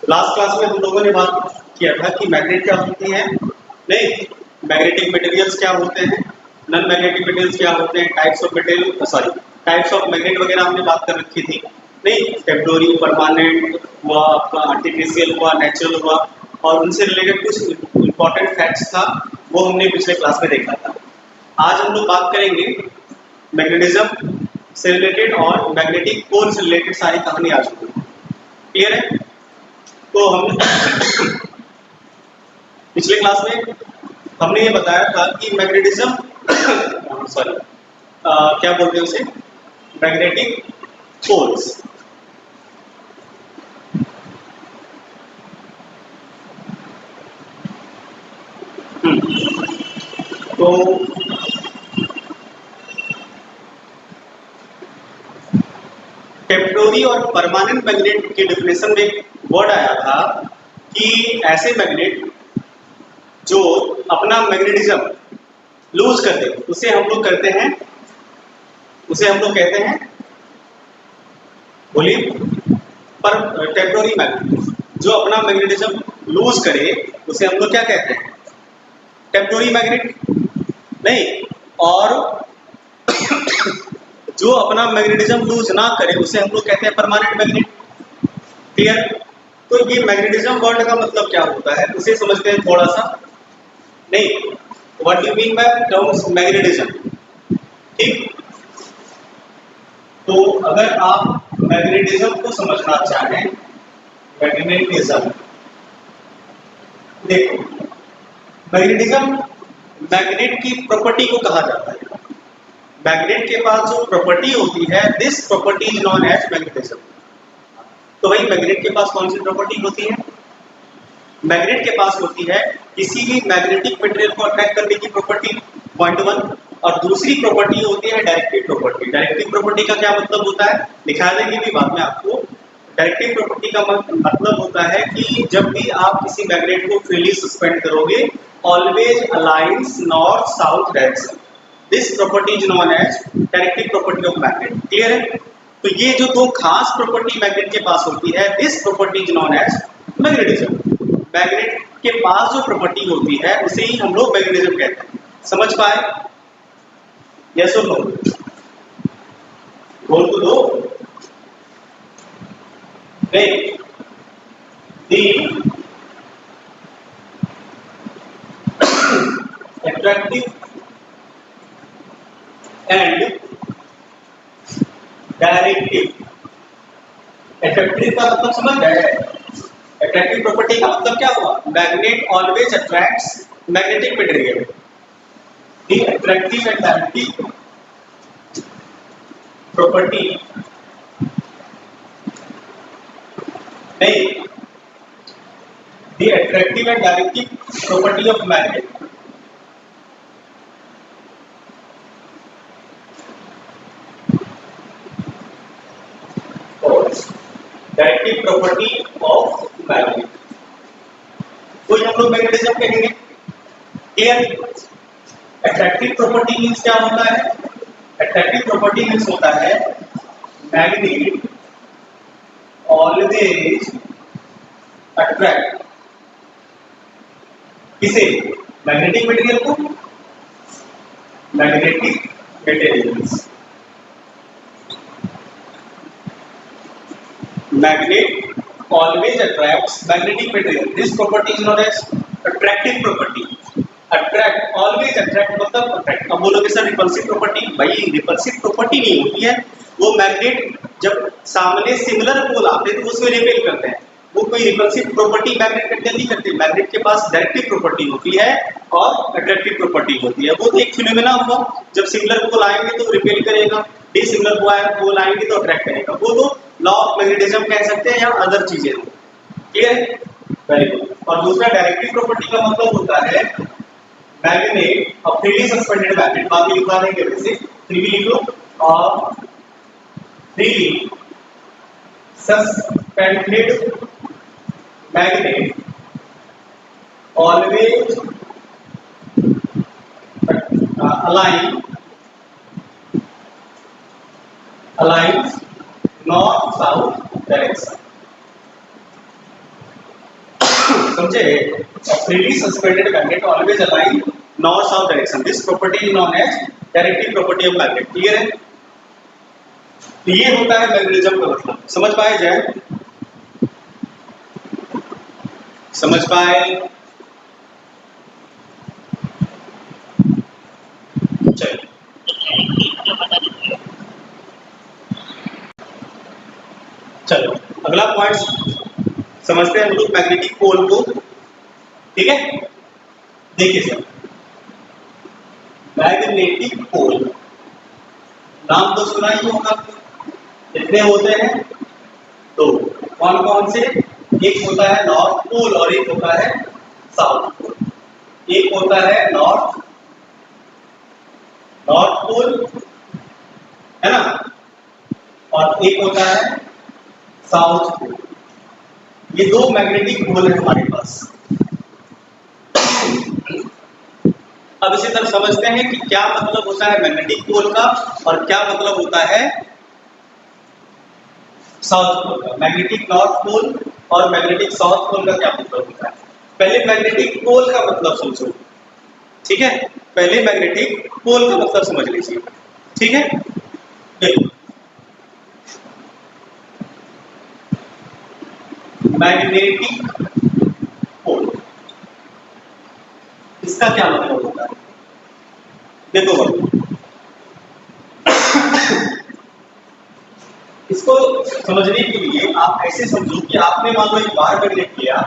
Last class में हम लोगों ने बात किया था कि मैग्नेट क्या होती है, नहीं मैग्नेटिक मटेरियल्स क्या होते हैं, नॉन मैग्नेटिक मटेरियल्स क्या होते हैं, types of material types of magnet वगैरह हमने बात कर रखी थी। नहीं टेम्पोररी, परमानेंट हुआ, आपका आर्टिफिशियल हुआ, नेचुरल हुआ, और उनसे रिलेटेड कुछ इंपॉर्टेंट फैक्ट्स था वो हमने पिछले क्लास में देखा था। आज हम लोग बात करेंगे मैग्नेटिज्म से रिलेटेड और मैग्नेटिक पोल से रिलेटेड सारी कहानी आज होगी। क्लियर है? तो हम पिछले क्लास में हमने ये बताया था कि मैग्नेटिज्म क्या बोलते हैं उसे, मैग्नेटिक पोल्स। तो टेम्पोररी और परमानेंट मैग्नेट के डेफिनेशन में एक वर्ड आया था कि ऐसे मैग्नेट जो अपना मैग्नेटिज्म लूज कर दे उसे हम लोग कहते हैं बोलिए, पर टेम्पोररी मैग्नेट जो अपना मैग्नेटिज्म लूज करे उसे हम लोग क्या कहते हैं, टेम्पोररी मैग्नेट। नहीं, और जो अपना मैग्नेटिज्म लूज ना करे उसे हम लोग कहते हैं परमानेंट मैग्नेट। क्लियर? तो ये मैग्नेटिज्म वर्ड का मतलब क्या होता है उसे समझते हैं थोड़ा सा। नहीं, what do you mean by terms magnetism? ठीक, तो अगर आप मैग्नेटिज्म को समझना चाहें, मैग्नेटिज्म देखो, मैग्नेटिज्म मैग्नेट की प्रॉपर्टी को कहा जाता है। मैग्नेट के पास जो प्रॉपर्टी होती है, this property is known as magnetism. तो भाई मैग्नेट के पास कौन सी प्रॉपर्टी होती है? मैग्नेट के पास होती है किसी भी मैग्नेटिक मटेरियल को अट्रैक्ट करने की प्रॉपर्टी, पॉइंट वन। और दूसरी प्रॉपर्टी होती है डायरेक्टिव प्रॉपर्टी। डायरेक्टिव प्रॉपर्टी का क्या मतलब होता है, दिखा देंगे भी बाद में आपको। डायरेक्टिव प्रॉपर्टी का मतलब होता है कि जब भी आप किसी मैग्नेट को फ्रीली सस्पेंड करोगे, always aligns north south direction. This property is known as directive property of magnet. Clear है? तो ये जो दो खास प्रॉपर्टी मैग्नेट के पास होती है, this property is known as magnetism. Magnet के पास जो प्रॉपर्टी होती है उसे ही हम लोग मैग्नेटिज्म कहते हैं। समझ पाए? यस और नो? बोल तो दो। नहीं, दी attractive and directive। attractive का मतलब समझ गए? attractive प्रॉपर्टी का मतलब क्या हुआ? Magnet always attracts magnetic material. The attractive and directive property, नहीं, दी attractive and directive property of magnet directive property of magnet तो हम लोग मैग्नेटिज्म कहेंगे। क्लियर? अट्रैक्टिव प्रॉपर्टी मींस क्या होता है? अट्रैक्टिव प्रॉपर्टी मींस होता है मैग्नेट ऑलवेज अट्रैक्ट किसे? मैग्नेटिक मटेरियल को। Magnetic materials, magnet always attracts magnetic material. This property is known as attractive property. Attract, always attract मतलब attract। अब बोलोगे सर रिपल्सिव प्रॉपर्टी, भाई रिपल्सिव प्रॉपर्टी नहीं होती है। वो मैग्नेट जब सामने सिमिलर पोल आते हैं तो उसमें रिपेल करते हैं, वो कोई रिपल्सिव प्रॉपर्टी मैग्नेट कंटेन नहीं करते। मैग्नेट के पास डायरेक्टिव प्रॉपर्टी होती है और अट्रैक्टिव प्रॉपर्टी होती है। वो एक फिनोमेना हुआ, जब सिमिलर पोल आएंगे तो रिपेल करेगा, डिसिमिलर पोल आएंगे तो अट्रैक्ट करेगा। वो तो लॉ ऑफ मैग्नेटिज्म कह सकते हैं या अदर चीजें। क्लियर है? Very good. और दूसरा डायरेक्टिव प्रॉपर्टी का मतलब होता है मैग्नेट और फ्रीली सस्पेंडेड मैग्नेट, बाकी लिखवा देंगे वैसे, फ्रीली लिख लो, और freely suspended magnet always aligns north south direction। समझे? Freely suspended magnet always align north south direction, this property is known as directive property of magnet. Clear है? ये होता है मैग्नेटिज्म का मतलब। समझ पाए जाए? समझ पाए? चलिए चलो अगला पॉइंट समझते हैं हम लोग मैग्नेटिक पोल को। ठीक है, देखिए सर, मैग्नेटिक पोल नाम तो सुना ही होगा। कितने होते हैं? दो। कौन कौन से? एक होता है नॉर्थ पोल और एक होता है साउथ पोल। एक होता है नॉर्थ पोल, है ना, और एक होता है साउथ पोल। ये दो मैग्नेटिक पोल है हमारे पास। अब इसी तरह समझते हैं कि क्या मतलब होता है मैग्नेटिक पोल का और क्या मतलब होता है साउथ पोल का। मैग्नेटिक नॉर्थ पोल और मैग्नेटिक साउथ पोल का क्या मतलब होता है? पहले मैग्नेटिक पोल का मतलब समझो। ठीक है, पहले मैग्नेटिक पोल का मतलब समझ लीजिए। ठीक है, देखो मैग्नेटिक पोल, इसका क्या मतलब होता है? देखो इसको समझने के लिए आप ऐसे समझो कि आपने मान लो एक बार मैग्नेट लिया,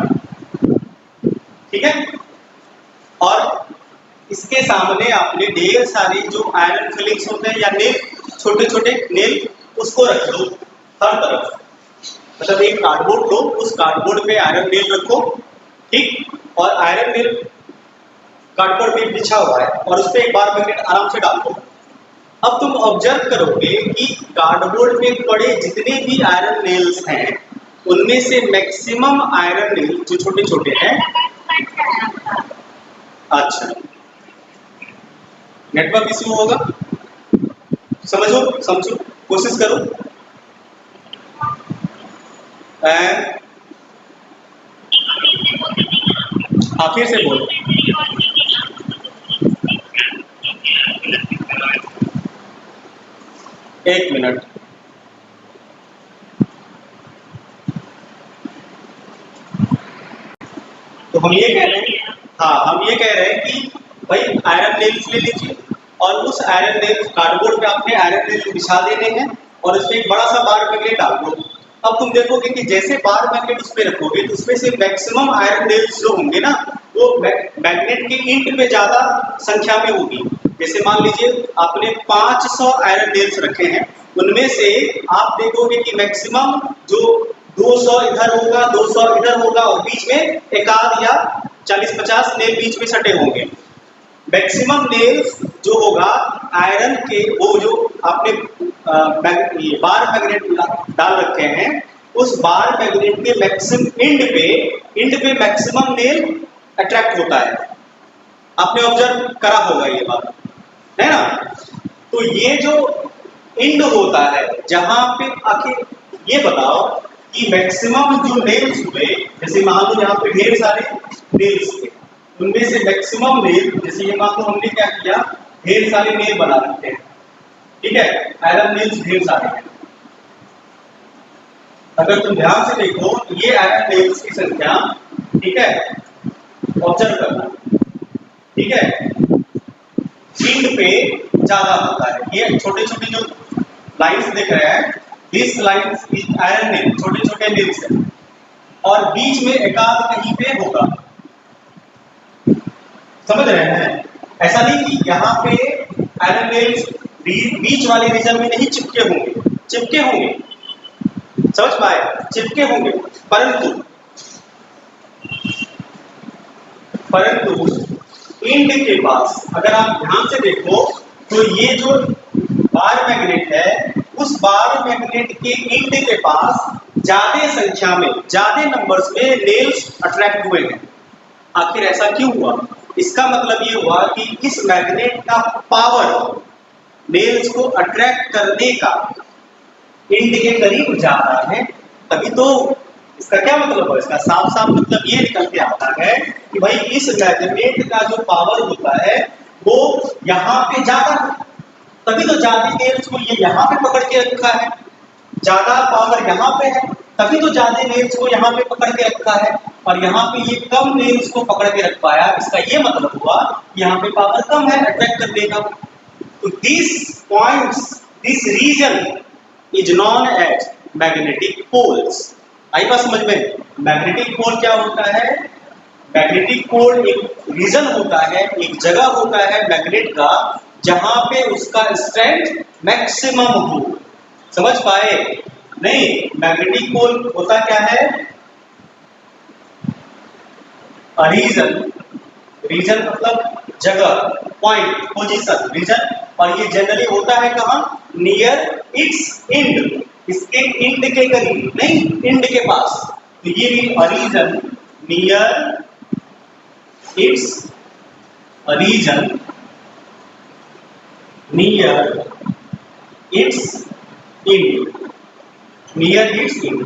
ठीक है, और इसके सामने आपने ढेर सारी जो आयरन फिलिंग्स होते हैं या नेल, छोटे छोटे नेल, उसको रख दो हर तरफ। मतलब एक कार्डबोर्ड लो, उस कार्डबोर्ड पे आयरन नेल रखो, ठीक, और आयरन नेल कार्डबोर्ड पे बिछा हुआ है और उस पर एक बार मैग्नेट आराम से डाल दो। अब तुम ऑब्जर्व करोगे कि कार्डबोर्ड में पड़े जितने भी आयरन नेल्स हैं उनमें से मैक्सिमम आयरन नेल जो छोटे छोटे हैं, अच्छा नेटवर्क इश्यू होगा, समझो कोशिश करो। हाँ फिर से बोलो। एक मिनट। तो हम ये कह रहे हैं, हाँ हम ये कह रहे हैं कि भाई आयरन नेल्स ले लीजिए और उस आयरन नेल्स कार्डबोर्ड पे आपने आयरन नेल्स बिछा देने हैं और उसमें एक बड़ा सा बार मैग्नेट डाल दो। अब तुम देखोगे कि जैसे बार मैग्नेट उस पर रखोगे तो उसमें से मैक्सिमम आयरन नेल्स जो होंगे ना वो मैग्नेट के इंट पे ज्यादा संख्या में होगी। जैसे मान लीजिए आपने 500 आयरन नेल्स रखे हैं, उनमें से आप देखोगे कि मैक्सिमम जो 200 इधर होगा, 200 इधर होगा और बीच में एक आध या 40-50 नेल बीच में सटे होंगे। मैक्सिमम नेल्स जो होगा आयरन के, वो जो आपने बार मैग्नेट डाल रखे हैं उस बार मैग्नेट के मैक्सिमम इंड पे मैक्सिमम नेल अट्रैक्ट होता है। आपने ऑब्जर्व करा होगा ये बात, है ना। तो ये जो इंड होता है जहां पे आखिर ये बताओ कि मैक्सिमम जो नेल्स हुए, जैसे मान लो यहाँ पे ढेर सारे नेल्स थे, उनमें से मैक्सिमम नेल, जैसे ये मान लो हमने क्या किया, ढेर सारे नेल बना रखते हैं, ठीक है, आयरन नेल्स ढेर सारे हैं। अगर तुम ध्यान से देखो ये आयरन नेल्स की संख्या, ठीक है, ऑब्जर्व करना, ठीक है, इंड पे ज्यादा होता है। ये छोटे छोटे जो लाइंस दिख रहे हैं, this lines is iron nail, छोटे छोटे नेल्स हैं और बीच में एकाध कहीं पे होगा। समझ रहे हैं? ऐसा नहीं कि यहाँ पे आयरन नेल्स बीच वाले रीजन में नहीं चिपके होंगे, समझ पाए, चिपके होंगे, परंतु इंड के पास अगर आप ध्यान से देखो तो ये जो बार मैग्नेट है उस बार मैग्नेट के इंड के पास ज्यादा संख्या में, ज्यादा नंबर्स में नेल्स अट्रैक्ट हुए हैं। आखिर ऐसा क्यों हुआ? इसका मतलब ये हुआ कि इस मैग्नेट का पावर नेल्स को अट्रैक्ट करने का इंड के करीब जाता है, तभी तो इसका क्या मतलब है? इसका साफ साफ मतलब ये निकल के आता है कि भाई इस मैग्नेट का जो पावर होता है वो यहाँ पे ज्यादा है, तभी तो ज्यादा देर को ये यहाँ पे पकड़ के रखा है, ज्यादा पावर यहाँ पे है तभी तो ज्यादा नेल्स को यहाँ पे पकड़ के रखा है, और यहाँ पे ये कम नेल्स को पकड़ के रख पाया। इसका ये मतलब हुआ यहाँ पे पावर कम है अट्रैक्ट करने का। तो this points, this region is known as magnetic poles. आई बात समझ में? मैग्नेटिक पोल क्या होता है? मैग्नेटिक पोल एक रीजन होता है, एक जगह होता है मैग्नेट का जहां पे उसका स्ट्रेंथ मैक्सिमम हो। समझ पाए? नहीं, मैग्नेटिक पोल होता क्या है? रीजन, रीजन मतलब जगह, पॉइंट, पोजीशन, रीजन, और ये जनरली होता है कहां? नियर इट्स एंड, इसके एंड के करीब, नहीं एंड के पास। तो ये region near its, region near its end, near its end,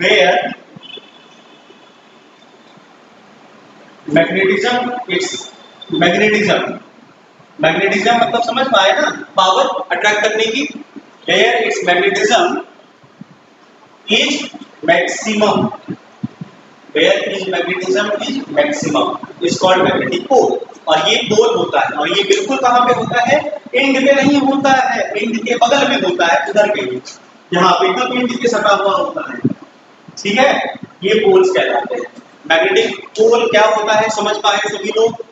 where magnetism, its magnetism, magnetism मतलब समझ पाए ना, पावर अट्रैक्ट करने की। Where its magnetism is maximum, where is magnetism is maximum is called magnetic pole. और ये पोल होता है, और ये बिल्कुल कहां पे होता है? एंड पे नहीं होता है, एंड के बगल में होता है, उधर के यहाँ पे एकदम एंड के सटा हुआ होता है। ठीक है, ये पोल्स कहलाते हैं। मैग्नेटिक पोल क्या होता है समझ पाए सभी लोग?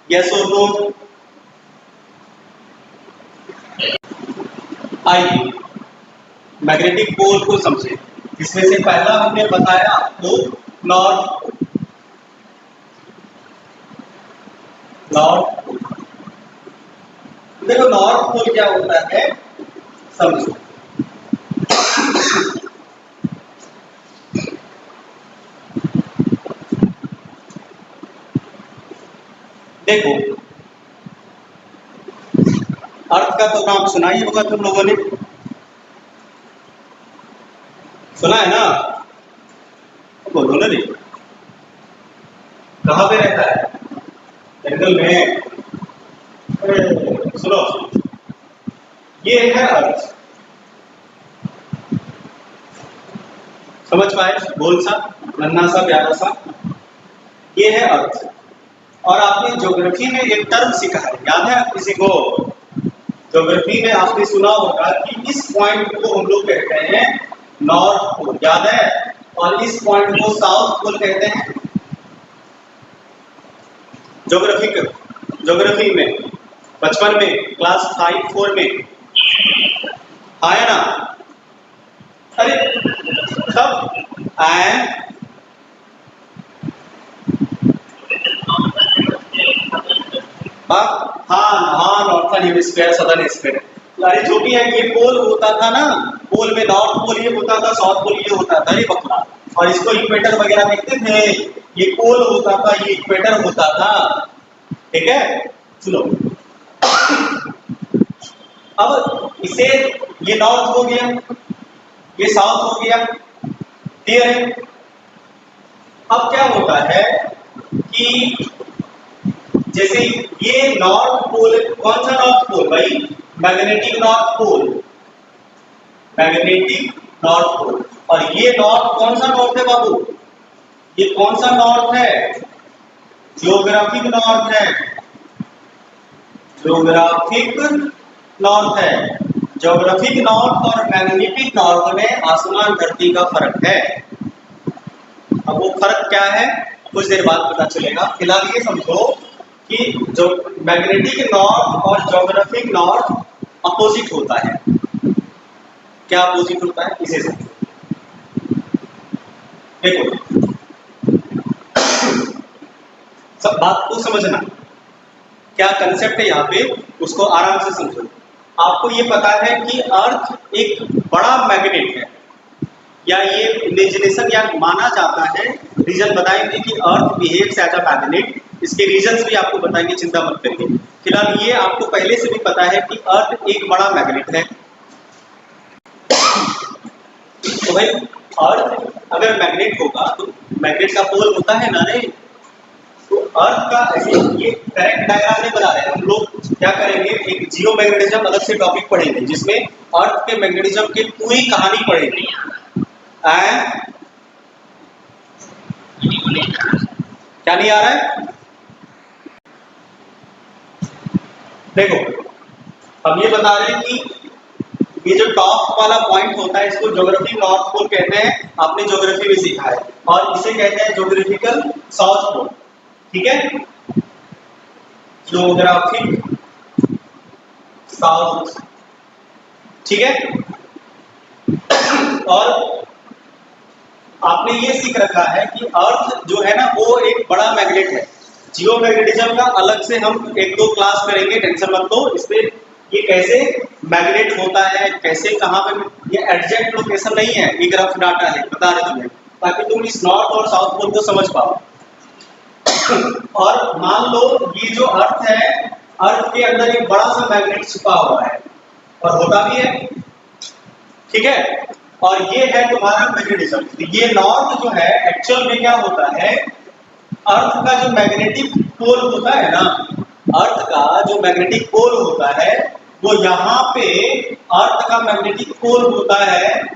यस और नो? आइए मैग्नेटिक पोल को समझे। इसमें से पहला हमने बताया आपको नॉर्थ पोल। नॉर्थ पोल, देखो नॉर्थ पोल क्या होता है समझो। देखो अर्थ का तो नाम सुना ही होगा तुम लोगों ने, सुना है ना? बोलो ना, नहीं कहां पे रहता है? जंगल में। सुनो, ये है अर्थ, समझ पाए? गोल सा, नन्हा सा, प्यारा सा, ये है अर्थ। और आपने ज्योग्राफी में एक टर्म सीखा है, याद है किसी को? ज्योग्राफी में आपने सुना होगा कि इस पॉइंट को हम लोग कहते हैं नॉर्थ पोल, याद है? और इस पॉइंट को साउथ पोल कहते हैं। ज्योग्राफी में बचपन में क्लास 5-4 में आया ना? अरे कब एंड हाँ नॉर्थन हेमिस्फीयर, सदर्न हेमिस्फीयर, अरे जो भी है ये पोल होता था ना, पोल में नॉर्थ पोल ये होता था, साउथ पोल ये होता था, अरे बकरा। और इसको इक्वेटर वगैरह देखते थे, ये पोल होता था, ये इक्वेटर होता था। ठीक है, सुनो अब इसे, ये नॉर्थ हो गया, ये साउथ हो गया, क्लियर है? अब क्या होता है कि जैसे ये नॉर्थ पोल, कौन सा नॉर्थ पोल भाई? Magnetic north pole, magnetic north pole. और ये नॉर्थ कौन सा नॉर्थ है बाबू? ये कौन सा नॉर्थ है? ज्योग्राफिक नॉर्थ है, ज्योग्राफिक नॉर्थ है। ज्योग्राफिक नॉर्थ और मैग्नेटिक नॉर्थ में आसमान धरती का फर्क है। अब वो फर्क क्या है कुछ देर बाद पता चलेगा। फिलहाल ये समझो कि जो मैग्नेटिक नॉर्थ और ज्योग्राफिक नॉर्थ अपोजिट होता है। क्या अपोजिट होता है इसे समझो। देखो सब बात को समझना, क्या कंसेप्ट है यहाँ पे उसको आराम से समझो। आपको ये पता है कि अर्थ एक बड़ा मैग्नेट है, या ये इमेजिनेशन या माना जाता है, रीजन बताएंगे कि अर्थ बिहेव्स एज अ मैग्नेट। इसके रीजंस भी आपको बताएंगे, चिंता मत करिए। फिलहाल ये आपको पहले से भी पता है कि अर्थ एक बड़ा मैग्नेट है। तो भाई अर्थ अगर मैग्नेट होगा तो मैग्नेट का पोल होता है ना, नहीं? तो अर्थ का ऐसे ये करेक्ट डायग्राम नहीं बना रहे हैं हम लोग। क्या करेंगे, एक जियो मैग्नेटिज्म अलग से टॉपिक पढ़ेंगे जिसमें अर्थ के मैग्नेटिज्म की पूरी कहानी पढ़ेंगे। क्या नहीं आ रहा है? देखो हम ये बता रहे हैं कि ये जो टॉप वाला पॉइंट होता है इसको ज्योग्राफिक नॉर्थ पोल कहते हैं, आपने ज्योग्राफी में सीखा है, और इसे कहते हैं ज्योग्राफिकल साउथ पोल। ठीक है, ज्योग्राफिक साउथ। ठीक है, और आपने ये सीख रखा है कि अर्थ जो है ना वो एक बड़ा मैग्नेट है। जियो मैग्नेटिज्म का अलग से हम एक दो क्लास करेंगे, टेंशन मत लो। इस पे ये कैसे मैग्नेट होता है, कैसे कहाँ पे, ये एग्जैक्ट लोकेशन नहीं है, एक रफ डाटा है, बता रहे तुम्हें, ताकि तुम इस नॉर्थ और साउथ पोल को समझ पाओ। और मान लो ये जो अर्थ है, अर्थ के अंदर एक बड़ा सा मैग्नेट छुपा हुआ है और होता भी है। ठीक है, और ये है तुम्हारा मैग्नेटिज्म। ये नॉर्थ जो है एक्चुअल में क्या होता है, अर्थ का जो मैग्नेटिक पोल होता है ना, अर्थ का जो मैग्नेटिक पोल होता है वो यहाँ पे अर्थ का मैग्नेटिक पोल होता है,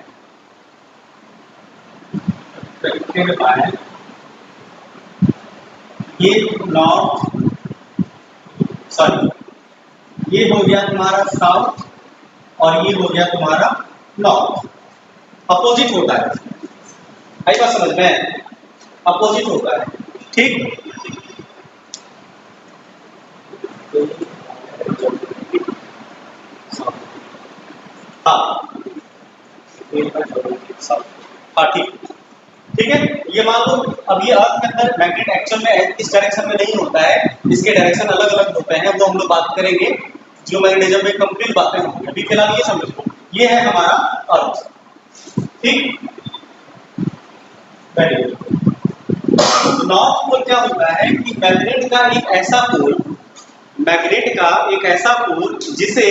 ये नॉर्थ, सॉरी ये हो गया तुम्हारा साउथ और ये हो गया तुम्हारा नॉर्थ। अपोजिट होता है, आई बात समझ में? अपोजिट होता है। ठीक, हाँ हाँ ठीक, ठीक है। ये मान लो अब ये अर्थ के अंदर मैग्नेट एक्चुअल में इस डायरेक्शन में नहीं होता है, इसके डायरेक्शन अलग अलग होते हैं, वो हम लोग बात करेंगे जियो मैग्नेटिज्म में, कंप्लीट बातें होंगी। अभी फिलहाल ये समझ लो, ये है हमारा अर्थ। ठीक, नॉर्थ पोल क्या होता है कि मैग्नेट का एक ऐसा पोल, मैग्नेट का एक ऐसा पोल जिसे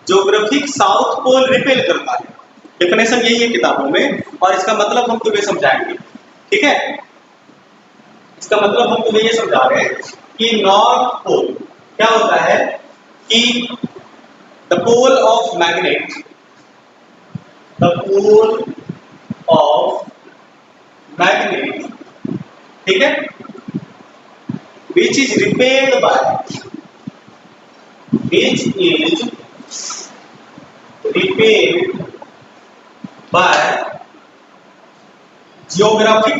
ज्योग्राफिक साउथ पोल रिपेल करता है। डेफिनेशन यही है किताबों में, और इसका मतलब हम तुम्हें समझाएंगे। ठीक है, इसका मतलब हम तुम्हें ये समझा रहे हैं कि नॉर्थ पोल क्या होता है कि the pole of magnet, the pole of magnet, ठीक है, which is repelled by, which is repelled by geographic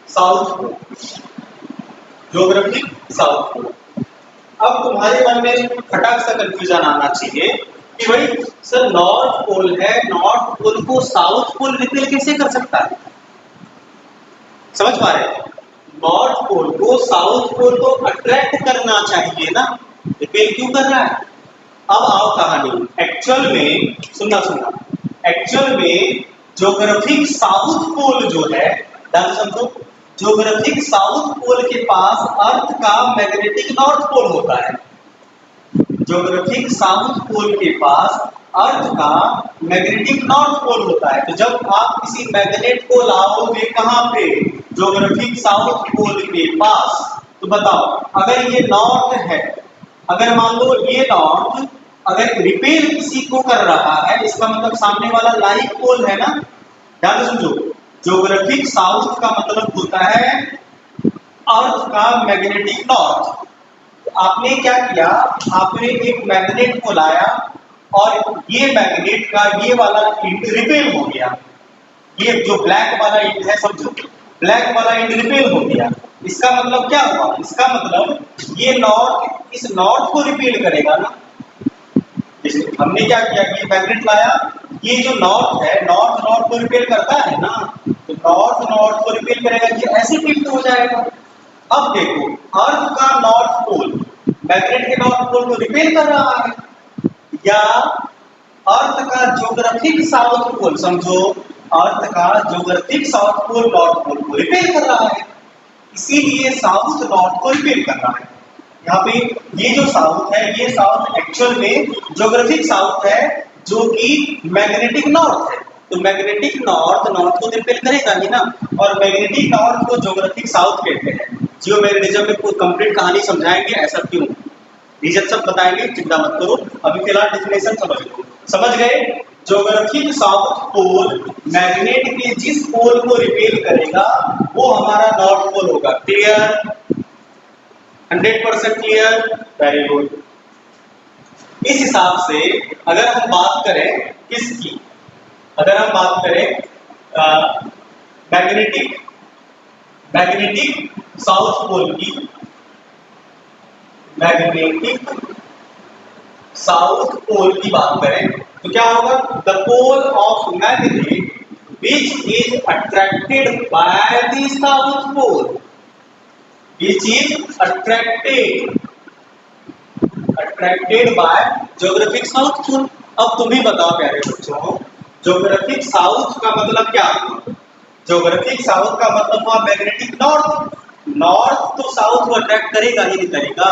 south pole, geographic south pole. अब तुम्हारे मन में फटाक सा कंफ्यूजन आना चाहिए कि भाई सर नॉर्थ पोल है, नॉर्थ पोल को साउथ पोल रिपेल कैसे कर सकता है? समझ पा रहे हैं? नॉर्थ पोल को साउथ पोल तो अट्रैक्ट करना चाहिए ना, रिपेल क्यों कर रहा है? अब आओ कहानी। एक्चुअल में सुनना, एक्चुअल में ज्योग्राफिक साउथ पोल जो है, ध्यान समझो, ज्योग्राफिक साउथ पोल के पास अर्थ का मैग्नेटिक नॉर्थ पोल होता है। ज्योग्राफिक साउथ पोल के पास अर्थ का मैग्नेटिक नॉर्थ पोल होता है। तो जब आप किसी मैग्नेट को लाओगे कहां पे, ज्योग्राफिक साउथ पोल के पास, तो बताओ अगर ये नॉर्थ है, अगर मान लो ये नॉर्थ अगर रिपेल किसी को कर रहा है, इसका मतलब सामने वाला लाइक पोल है ना। ध्यान से समझो, ज्योग्राफिक साउथ का मतलब होता है अर्थ का मैग्नेटिक नॉर्थ। आपने क्या किया, आपने एक मैग्नेट को लाया और ये मैग्नेट का ये वाला एंड रिपेल हो गया, ये जो ब्लैक वाला एंड है समझो, ब्लैक वाला एंड रिपेल हो गया। इसका मतलब क्या हुआ? इसका मतलब ये नॉर्थ इस नॉर्थ को रिपेल करेगा ना। जैसे हमने क्या किया कि मैग्नेट लाया, ये जो नॉर्थ है, नॉर्थ नॉर्थ को रिपेल करता है ना, तो नॉर्थ नॉर्थ को रिपेल करेगा, ये ऐसे टिल्ट हो जाएगा। अब देखो अर्थ का नॉर्थ पोल मैग्नेट के नॉर्थ पोल को रिपेल कर रहा है, या अर्थ का ज्योग्राफिक साउथ पोल, समझो अर्थ का geographic south pole north pole को रिपेल कर रहा है, इसीलिए साउथ नॉर्थ को रिपेल कर रहा है। यहाँ पे ये जो साउथ है, ये साउथ एक्चुअल में ज्योग्राफिक साउथ है, जो कि मैग्नेटिक नॉर्थ है। तो मैग्नेटिक नॉर्थ नॉर्थ को रिपेल करेगा ही ना, और मैग्नेटिक नॉर्थ को ज्योग्राफिक साउथ कहते हैं। जियो मैग्नेटिज्म में पूरी कंप्लीट कहानी समझाएंगे ऐसा क्यों, रीजन सब बताएंगे, चिंता मत करो। अभी फिलहाल डेफिनेशन समझ लो। समझ गए? ज्योग्राफिक साउथ पोल मैग्नेट के जिस पोल को रिपेल करेगा वो हमारा नॉर्थ पोल होगा। क्लियर? 100% क्लियर? Very good. इस हिसाब से अगर हम बात करें किसकी, अगर हम बात करें मैग्नेटिक साउथ पोल की, मैग्नेटिक साउथ पोल की बात करें तो क्या होगा? The pole of magnet which is attracted by the south pole, which is attracted by geographic south pole. अब तुम ही बताओ प्यारे बच्चों, ज्योग्राफिक साउथ का मतलब क्या है? ज्योग्राफिक साउथ का मतलब हुआ मैग्नेटिक नॉर्थ। नॉर्थ तो साउथ को अट्रैक्ट करेगा ही नहीं करेगा।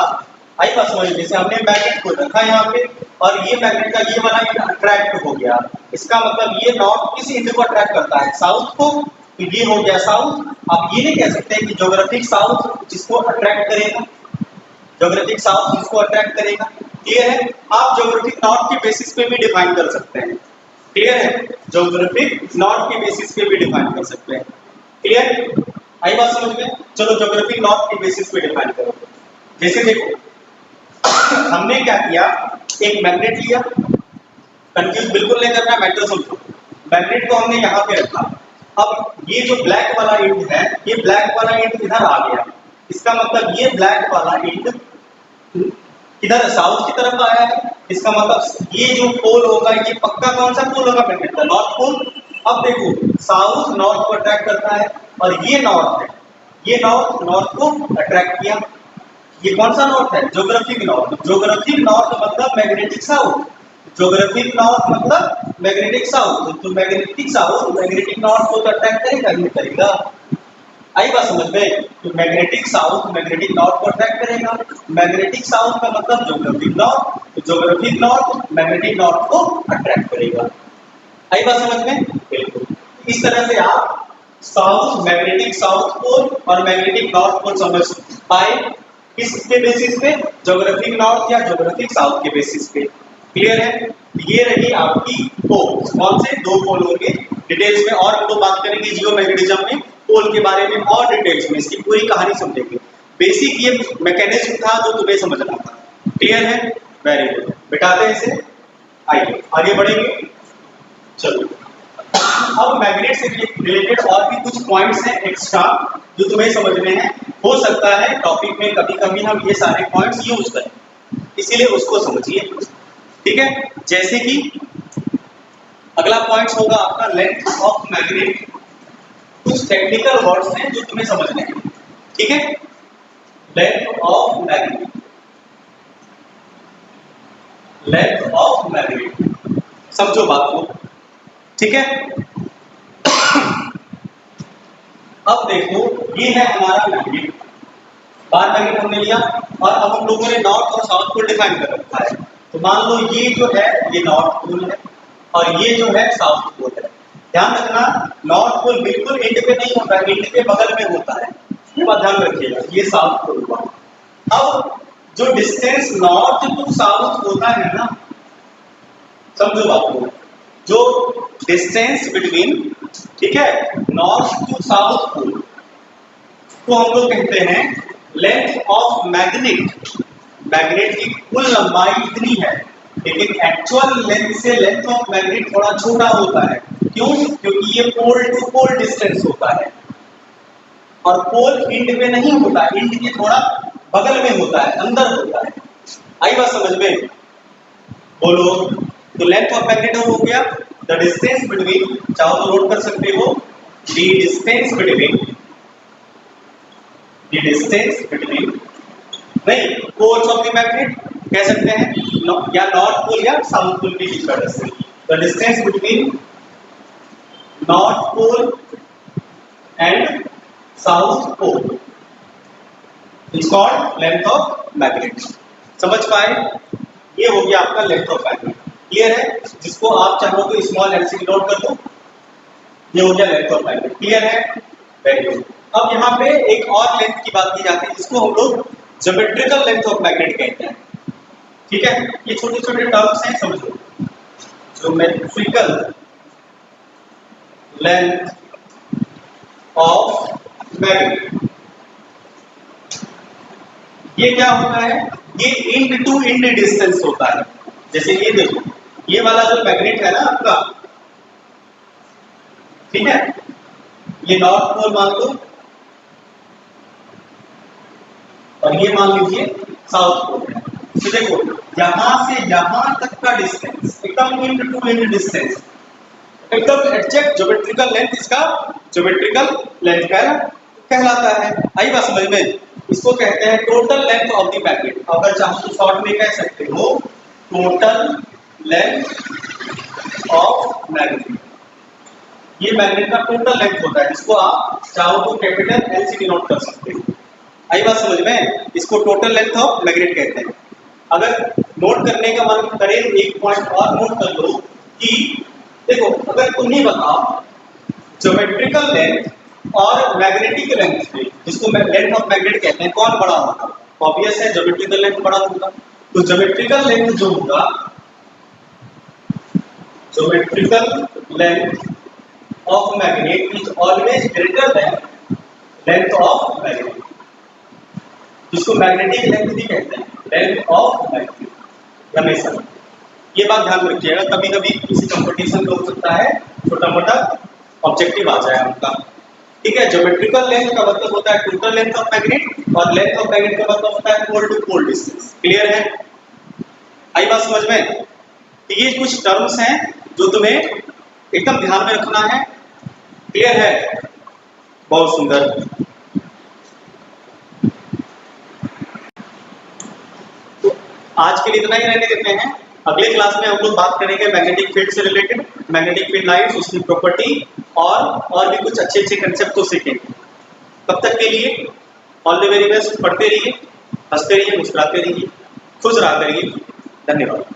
आई बात समझ? जैसे हमने मैग्नेट को रखा यहाँ पे और ये मैग्नेट का ये वाला एंड अट्रैक्ट हो गया, इसका मतलब ये नॉर्थ किस एंड को अट्रैक्ट करता है? साउथ को। तो ये हो गया साउथ। अब ये नहीं कह सकते कि ज्योग्राफिक साउथ जिसको अट्रैक्ट करेगा, ज्योग्राफिक साउथ जिसको अट्रैक्ट करेगा। क्लियर है? आप ज्योग्राफिक नॉर्थ के बेसिस पे भी डिफाइन कर सकते हैं। क्लियर है? ज्योग्राफिक नॉर्थ के बेसिस पे भी डिफाइन कर सकते हैं। क्लियर? आई बात समझ में? चलो ज्योग्राफिक नॉर्थ के बेसिस पे डिफाइन करो। जैसे देखो हमने क्या किया, एक मैग्नेट लिया, कंफ्यूज बिल्कुल नहीं करना, मैटर समझो। मैग्नेट को हमने यहाँ पे रखा। अब ये जो ब्लैक वाला एंड है, ये ब्लैक वाला एंड इधर आ गया। इसका मतलब ये ब्लैक वाला एंड इधर साउथ की तरफ आया है। इसका मतलब ये जो पोल होगा ये पक्का कौन सा पोल होगा? मैग्नेट का नॉर्थ पोल। अब देखो साउथ नॉर्थ को अट्रैक्ट करता है और ये नॉर्थ है, ये नॉर्थ को अट्रैक्ट किया। ये कौन सा नॉर्थ है? Geographic north. ज्योग्राफिक नॉर्थ मतलब मैग्नेटिक साउथ। ज्योग्राफिक नॉर्थ मतलब मैग्नेटिक साउथ। तो मैग्नेटिक साउथ मैग्नेटिक नॉर्थ को तो अट्रैक्ट करेगा ही करेगा। आई बात समझ में? तो मैग्नेटिक साउथ मैग्नेटिक नॉर्थ को अट्रैक्ट करेगा। मैग्नेटिक साउथ का मतलब ज्योग्राफिक नॉर्थ, तो ज्योग्राफिक नॉर्थ मैग्नेटिक नॉर्थ को अट्रैक्ट करेगा। आई बात समझ में? बिल्कुल। इस तरह से आप साउथ मैग्नेटिक साउथ पोल और मैग्नेटिक नॉर्थ पोल समझ पाए। किसके बेसिस पे? ज्योग्राफिक नॉर्थ या ज्योग्राफिक साउथ के बेसिस पे। क्लियर है? ये रही आपकी पोल। कौन से? दो पोल होंगे। डिटेल्स में और हम लोग बात करेंगे जियोमैग्नेटिज्म में पोल के बारे में और डिटेल्स में, इसकी पूरी कहानी समझेंगे। बेसिक ये मैकेनिज्म था जो तुम्हें समझना था। क्लियर है? Very good. बिठाते हैं इसे, आइए आगे बढ़ेंगे। चलो अब मैग्नेट से रिलेटेड और भी कुछ पॉइंट्स हैं एक्स्ट्रा जो तुम्हें समझने हैं। हो सकता है टॉपिक में कभी कभी हम ये सारे पॉइंट्स यूज करें, इसीलिए उसको समझिए। ठीक है? जैसे कि अगला पॉइंट होगा आपका लेंथ ऑफ मैग्नेट। कुछ टेक्निकल वर्ड्स हैं जो तुम्हें समझने हैं। ठीक है? Length of magnet, length of magnet, समझो बात को। ठीक है? अब देखो ये है हमारा मैग्नेट, बार मैग्नेट हमने लिया और अब हम लोगों ने नॉर्थ और साउथ पोल डिफाइन कर रखा है। तो मान लो ये जो है ये नॉर्थ पोल है और ये जो है साउथ पोल है। ध्यान रखना नॉर्थ पोल बिल्कुल एंड पे नहीं होता है, एंड के बगल में होता है। ये बात ध्यान रखिएगा। ये साउथ पोल हुआ। अब जो डिस्टेंस नॉर्थ टू साउथ होता है ना, समझो बात को, जो डिस्टेंस बिटवीन, ठीक है, नॉर्थ टू साउथ पोल तो हम लोग कहते हैं लेंथ ऑफ मैग्नेट। मैग्नेट की कुल लंबाई इतनी है, लेकिन एक्चुअल लेंथ से लेंथ ऑफ मैग्नेट थोड़ा छोटा होता है। क्यों? क्योंकि ये पोल टू पोल डिस्टेंस होता है और पोल एंड में नहीं होता, एंड के थोड़ा बगल में होता है, अंदर होता है। आई बात समझ में? बोलो। तो लेंथ ऑफ मैग्नेट हो गया द डिस्टेंस बिटवीन, चाहो तो नोट कर सकते हो, the distance between, the distance between, नहीं पोल्स ऑफ द मैग्नेट कह सकते हैं, या नॉर्थ पोल या साउथ पोल के बीच का distance. The distance between north pole and south pole is called length of magnet. समझ पाए? ये हो गया आपका लेंथ ऑफ मैग्नेट। क्लियर है? जिसको आप चाहो तो स्मॉल एल से नोट कर दो, ये हो गया लेंथ ऑफ मैग्नेट। क्लियर है? Very good. अब यहाँ पे एक और लेंथ की बात की जाती है जिसको हम लोग ज्योमेट्रिकल लेंथ ऑफ मैग्नेट कहते हैं। ठीक है, ये छोटे छोटे टर्म्स हैं, समझो। ज्योमेट्रिकल लेंथ ऑफ मैग्नेट, ये क्या होता है? ये इंड टू इंड डिस्टेंस होता है। जैसे ये देखो, ये वाला जो मैग्नेट है ना आपका, ठीक है, ये नॉर्थ पोल मान लो और ये मान लीजिए साउथ पोल है। तो देखो यहां से यहां तक का डिस्टेंस एकदम इंड टू इंड डिस्टेंस, एकदम एग्जैक्ट ज्योमेट्रिकल लेंथ इसका ज्योमेट्रिकल लेंथ कहलाता है। आई बात समझ में? इसको कहते हैं total length of the magnet. अगर चाहो तो शॉर्ट में कह सकते हो टोटल लेंथ ऑफ मैग्नेट। ये मैग्नेट का टोटल लेंथ होता है जिसको आप चाहो तो कैपिटल एल से डिनोट कर सकते हो। आई बात समझ में? इसको टोटल लेंथ ऑफ मैग्नेट कहते हैं। अगर नोट करने का मन करे एक पॉइंट और नोट कर लो कि देखो, अगर तुम ही बताओ ज्योमेट्रिकल लेंथ और मैग्नेटिक लेंथ में, जिसको लेंथ ऑफ मैग्नेट कहते हैं, कौन बड़ा होगा? ऑब्वियस है ज्योमेट्रिकल लेंथ बड़ा होगा। तो ज्योमेट्रिकल लेंथ जो होगा, geometrical length of magnet is always greater than length of magnet, जिसको मैग्नेटिक लेंथ भी कहते हैं, लेंथ ऑफ मैग्नेट हमेशा। ये बात ध्यान रखिएगा, कभी कभी किसी कंपटीशन में हो सकता है छोटा मोटा ऑब्जेक्टिव आ जाए आपका। ठीक है, ज्योमेट्रिकल लेंथ का मतलब होता है टोटल लेंथ ऑफ मैग्नेट और लेंथ ऑफ मैग्नेट का मतलब होता है pole to pole distance. Clear है? आई बात समझ में? तो ये कुछ टर्म्स हैं जो तुम्हें एकदम ध्यान में रखना है। क्लियर है? बहुत सुंदर। तो आज के लिए इतना ही रहने देते हैं। अगले क्लास में हम लोग बात करेंगे मैग्नेटिक फील्ड से रिलेटेड, मैग्नेटिक फील्ड लाइंस, उसकी प्रॉपर्टी और भी कुछ अच्छे अच्छे कंसेप्ट को सीखेंगे। तब तक के लिए ऑल द वेरी बेस्ट। पढ़ते रहिए, हंसते रहिए, मुस्कुराते रहिए, खुश रहा करिए। धन्यवाद।